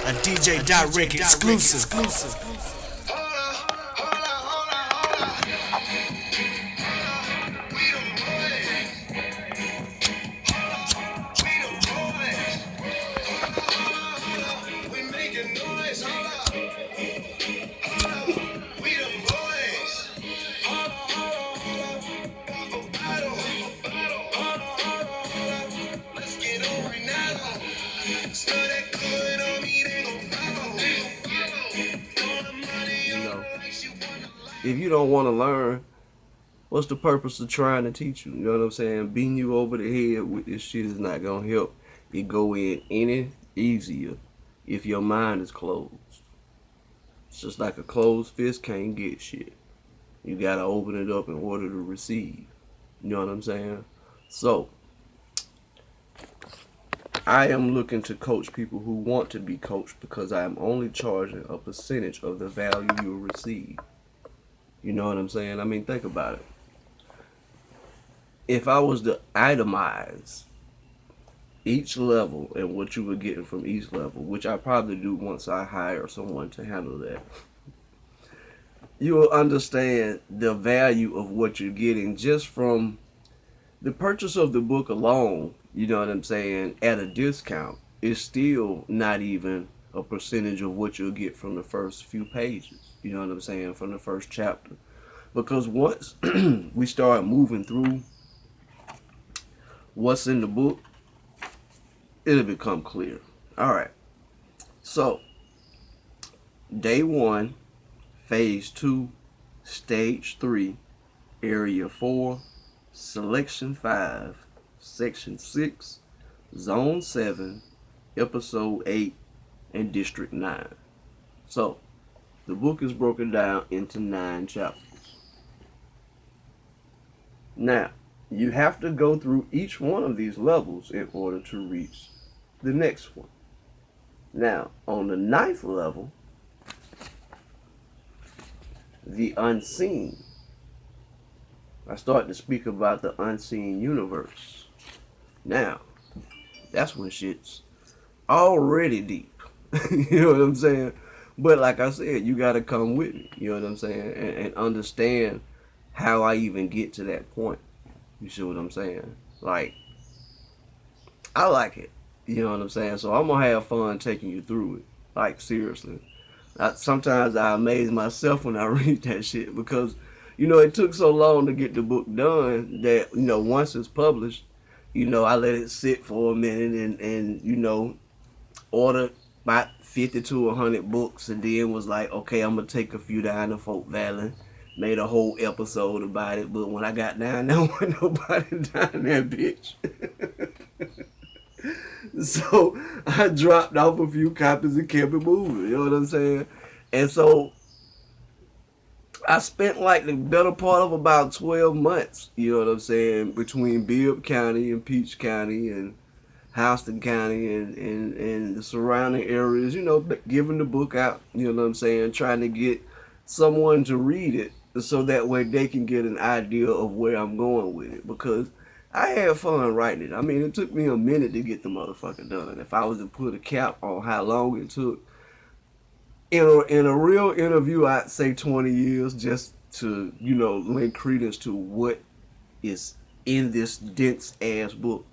A DJ Direct exclusive. If you don't want to learn, what's the purpose of trying to teach you? You know what I'm saying? Beating you over the head with this shit is not gonna help it go in any easier if your mind is closed. It's just like a closed fist can't get shit. You gotta open it up in order to receive. You know what I'm saying? So, I am looking to coach people who want to be coached because I am only charging a percentage of the value you'll receive. You know what I'm saying? I mean, think about it. If I was to itemize each level and what you were getting from each level, which I probably do once I hire someone to handle that, you will understand the value of what you're getting just from the purchase of the book alone. You know what I'm saying? At a discount, is still not even a percentage of what you'll get from the first few pages. You know what I'm saying? From the first chapter. Because once we start moving through what's in the book, it'll become clear. Alright. So, day 1, phase 2, stage 3, area 4, selection 5, section 6, zone 7, episode 8, and district 9. So, the book is broken down into 9 chapters. Now, you have to go through each one of these levels in order to reach the next one. Now, on the 9th level, the unseen. I start to speak about the unseen universe. Now, that's when shit's already deep. You know what I'm saying? But like I said, you gotta come with me. You know what I'm saying? And understand how I even get to that point. You see what I'm saying? Like, I like it. You know what I'm saying? So I'm gonna have fun taking you through it. Like, seriously. Sometimes I amaze myself when I read that shit because, you know, it took so long to get the book done that, you know, once it's published, you know, I let it sit for a minute and you know, ordered about 50 to 100 books and then was like, okay, I'm gonna take a few down to Folk Valley. Made a whole episode about it, but when I got down there, wasn't nobody down there, bitch. So I dropped off a few copies and kept it moving. You know what I'm saying? And so I spent like the better part of about 12 months, you know what I'm saying, between Bibb County and Peach County and Houston County and the surrounding areas, you know, giving the book out, you know what I'm saying, trying to get someone to read it so that way they can get an idea of where I'm going with it, because I had fun writing it. I mean, it took me a minute to get the motherfucker done. And if I was to put a cap on how long it took, in a real interview, I'd say 20 years just to, you know, lend credence to what is in this dense ass book.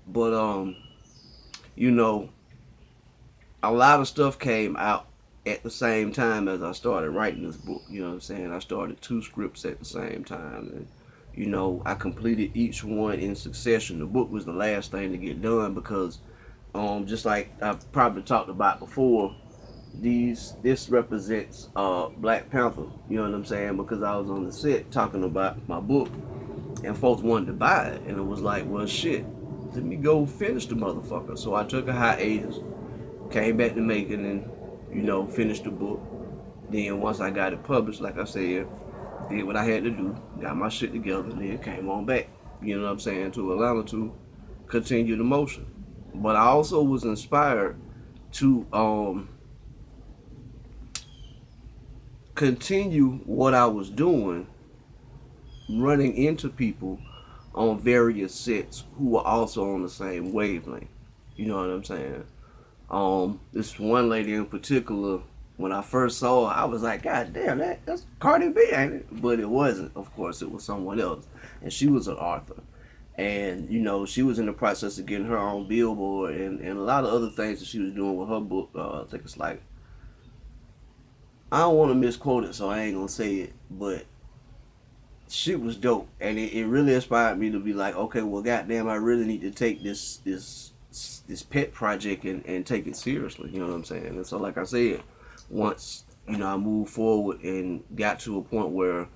But, you know, a lot of stuff came out at the same time as I started writing this book. You know what I'm saying? I started 2 scripts at the same time. And, you know, I completed each one in succession. The book was the last thing to get done because, just like I've probably talked about before, this represents Black Panther. You know what I'm saying? Because I was on the set talking about my book, and folks wanted to buy it, and it was like, well, shit, let me go finish the motherfucker. So I took a hiatus, came back to making, and you know, finished the book. Then once I got it published, like I said, did what I had to do, got my shit together, and then came on back, you know what I'm saying, to Atlanta to continue the motion. But I also was inspired to continue what I was doing, running into people on various sets who were also on the same wavelength. You know what I'm saying? This one lady in particular, when I first saw her, I was like, God damn, that's Cardi B, ain't it? But it wasn't. Of course, it was someone else, and she was an author. And she was in the process of getting her own billboard and a lot of other things that she was doing with her book. I think it's like, I don't want to misquote it, so I ain't gonna say it, but shit was dope, and it really inspired me to be like, okay, well, goddamn, I really need to take this pet project and take it seriously. You know what I'm saying? And so, like I said, once I moved forward and got to a point where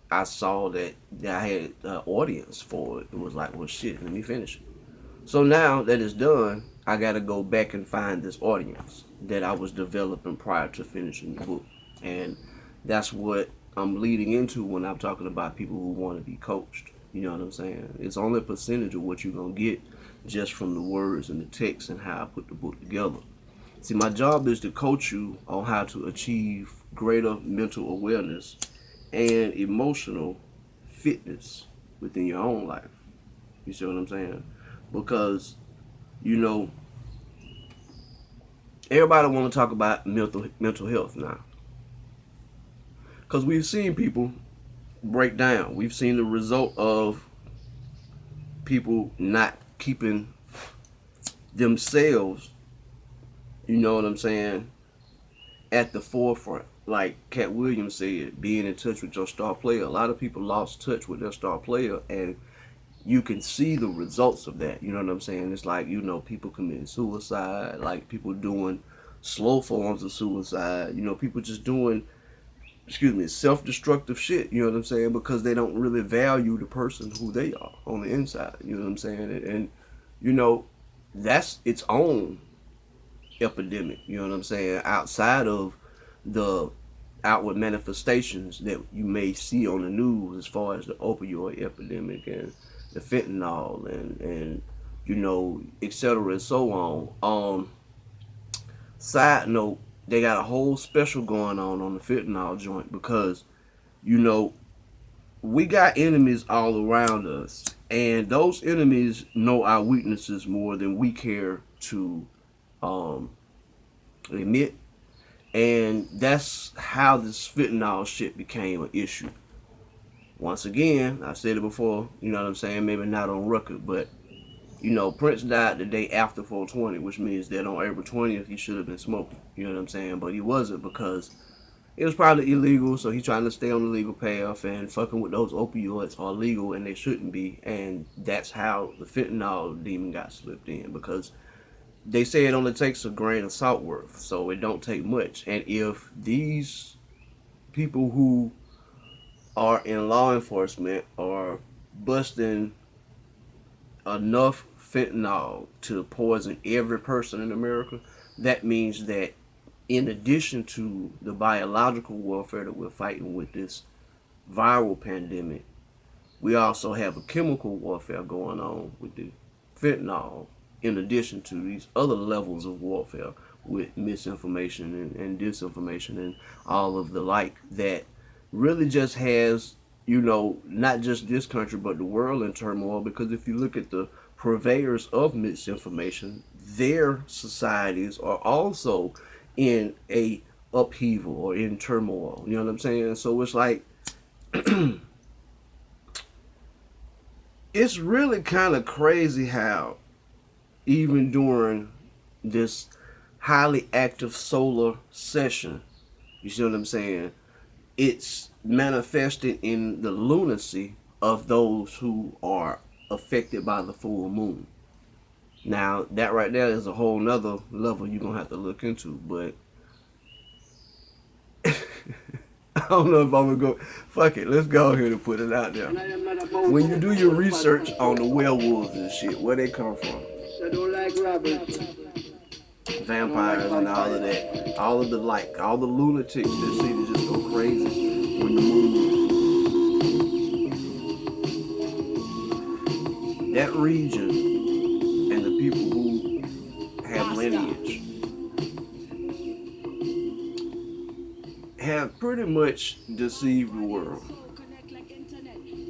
I saw that I had an audience for it, it was like, well, shit, let me finish it. So now that it's done, I got to go back and find this audience that I was developing prior to finishing the book, and that's what I'm leading into when I'm talking about people who want to be coached. You know what I'm saying? It's only a percentage of what you're going to get just from the words and the text and how I put the book together. See, my job is to coach you on how to achieve greater mental awareness and emotional fitness within your own life. You see what I'm saying? Because, everybody want to talk about mental health now. Because we've seen people break down. We've seen the result of people not keeping themselves, you know what I'm saying, at the forefront. Like Cat Williams said, being in touch with your star player. A lot of people lost touch with their star player, and you can see the results of that. You know what I'm saying? It's like, people committing suicide, like people doing slow forms of suicide, people just doing, self-destructive shit, you know what I'm saying? Because they don't really value the person who they are on the inside, you know what I'm saying? And that's its own epidemic, you know what I'm saying? Outside of the outward manifestations that you may see on the news as far as the opioid epidemic and the fentanyl and etc. and so on. Side note, they got a whole special going on the fentanyl joint because, we got enemies all around us, and those enemies know our weaknesses more than we care to admit. And that's how this fentanyl shit became an issue. Once again, I said it before, you know what I'm saying? Maybe not on record, but Prince died the day after 420, which means that on April 20th he should have been smoking. You know what I'm saying? But he wasn't because it was probably illegal, so he's trying to stay on the legal path, and fucking with those opioids are legal and they shouldn't be. And that's how the fentanyl demon got slipped in, because they say it only takes a grain of salt worth, so it don't take much. And if these people who are in law enforcement are busting enough fentanyl to poison every person in America, that means that in addition to the biological warfare that we're fighting with this viral pandemic, we also have a chemical warfare going on with the fentanyl, in addition to these other levels of warfare with misinformation and disinformation and all of the like, that really just has, not just this country but the world in turmoil. Because if you look at the purveyors of misinformation, their societies are also in a upheaval or in turmoil. You know what I'm saying? So it's like it's really kind of crazy how even during this highly active solar session, you see what I'm saying, it's manifested in the lunacy of those who are affected by the full moon. Now, that right there is a whole nother level you're going to have to look into, but I don't know if I'm going to go. Fuck it, let's go ahead and put it out there. When you do your research on the werewolves and shit, where they come from, vampires and all of that, all of the all the lunatics that seem to just go crazy when the moon, that region, and the people who have lineage have pretty much deceived the world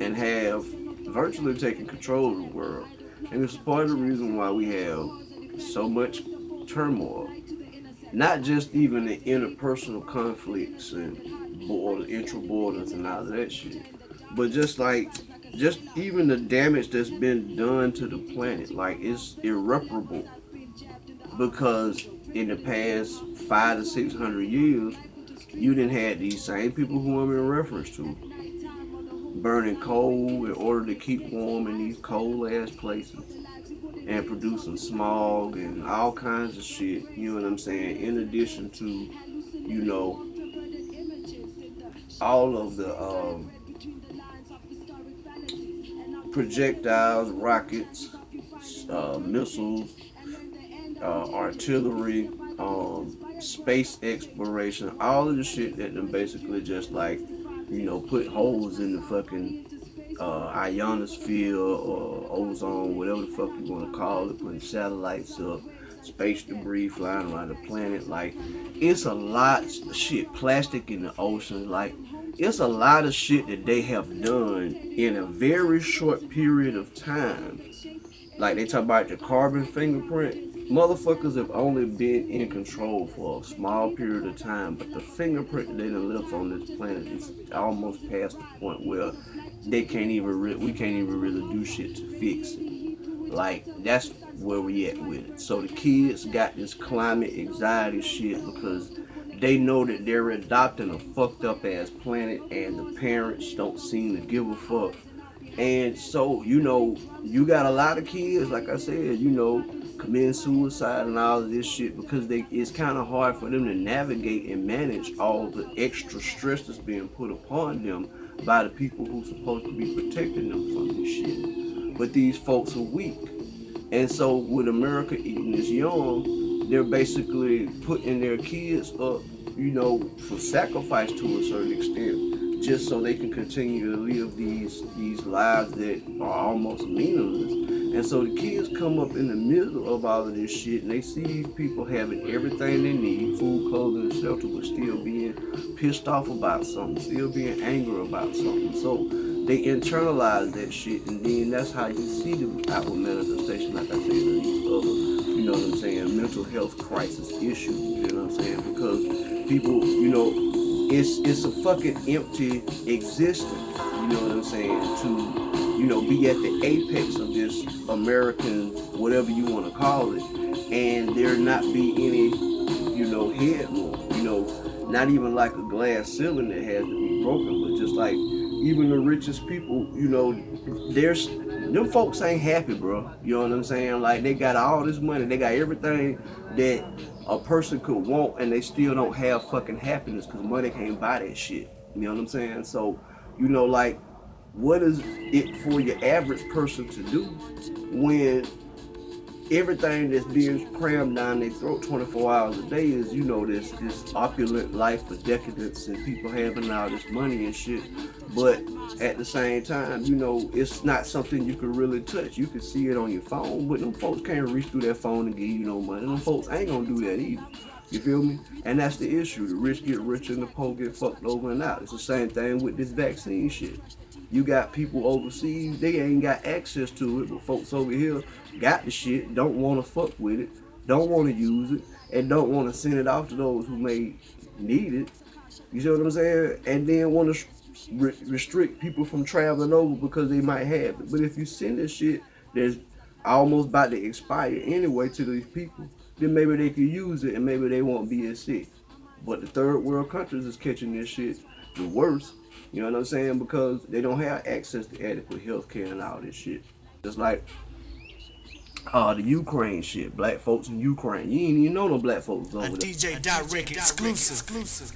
and have virtually taken control of the world. And it's part of the reason why we have so much turmoil. Not just even the interpersonal conflicts and intra borders and all of that shit, but just even the damage that's been done to the planet. Like, it's irreparable because in the past 500 to 600 years, you didn't have these same people who I'm in reference to burning coal in order to keep warm in these cold ass places and producing smog and all kinds of shit, you know what I'm saying? In addition to, all of the projectiles, rockets, missiles, artillery, space exploration, all of the shit that them basically just like, put holes in the fucking ionosphere or ozone, whatever the fuck you want to call it, putting satellites up, space debris flying around the planet. Like, it's a lot of shit, plastic in the ocean. Like, it's a lot of shit that they have done in a very short period of time. Like, they talk about the carbon fingerprint. Motherfuckers have only been in control for a small period of time, but the fingerprint that they done left on this planet is almost past the point where we can't even really do shit to fix it. Like, that's where we at with it. So the kids got this climate anxiety shit because they know that they're adopting a fucked up ass planet and the parents don't seem to give a fuck. And so, you got a lot of kids, like I said, committing suicide and all of this shit because it's kind of hard for them to navigate and manage all the extra stress that's being put upon them by the people who's supposed to be protecting them from this shit. But these folks are weak. And so with America eating this young, they're basically putting their kids up, for sacrifice to a certain extent, just so they can continue to live these lives that are almost meaningless. And so the kids come up in the middle of all of this shit and they see these people having everything they need, food, clothing, and shelter, but still being pissed off about something, still being angry about something. So they internalize that shit, and then that's how you see the outward manifestation, like I said, of these other, mental health crisis issues, you know what I'm saying? Because people, it's a fucking empty existence, you know what I'm saying, to be at the apex of this American, whatever you want to call it, and there not be any, headroom, not even like a glass ceiling that has to be broken, but just like even the richest people, them folks ain't happy, bro. You know what I'm saying? Like, they got all this money, they got everything that a person could want, and they still don't have fucking happiness because money can't buy that shit. You know what I'm saying? So, like, what is it for your average person to do when everything that's being crammed down their throat 24 hours a day is, this opulent life for decadence and people having all this money and shit. But at the same time, it's not something you can really touch. You can see it on your phone, but them folks can't reach through that phone and give you no money. Them folks ain't gonna do that either. You feel me? And that's the issue. The rich get richer and the poor get fucked over and out. It's the same thing with this vaccine shit. You got people overseas, they ain't got access to it, but folks over here got the shit, don't want to fuck with it, don't want to use it, and don't want to send it off to those who may need it. You see what I'm saying? And then want to restrict people from traveling over because they might have it. But if you send this shit that's almost about to expire anyway to these people, then maybe they can use it and maybe they won't be as sick. But the third world countries is catching this shit the worst. You know what I'm saying? Because they don't have access to adequate health care and all this shit. Just like the Ukraine shit. Black folks in Ukraine. You ain't even know no black folks over there. A Dee Jay Direct exclusive.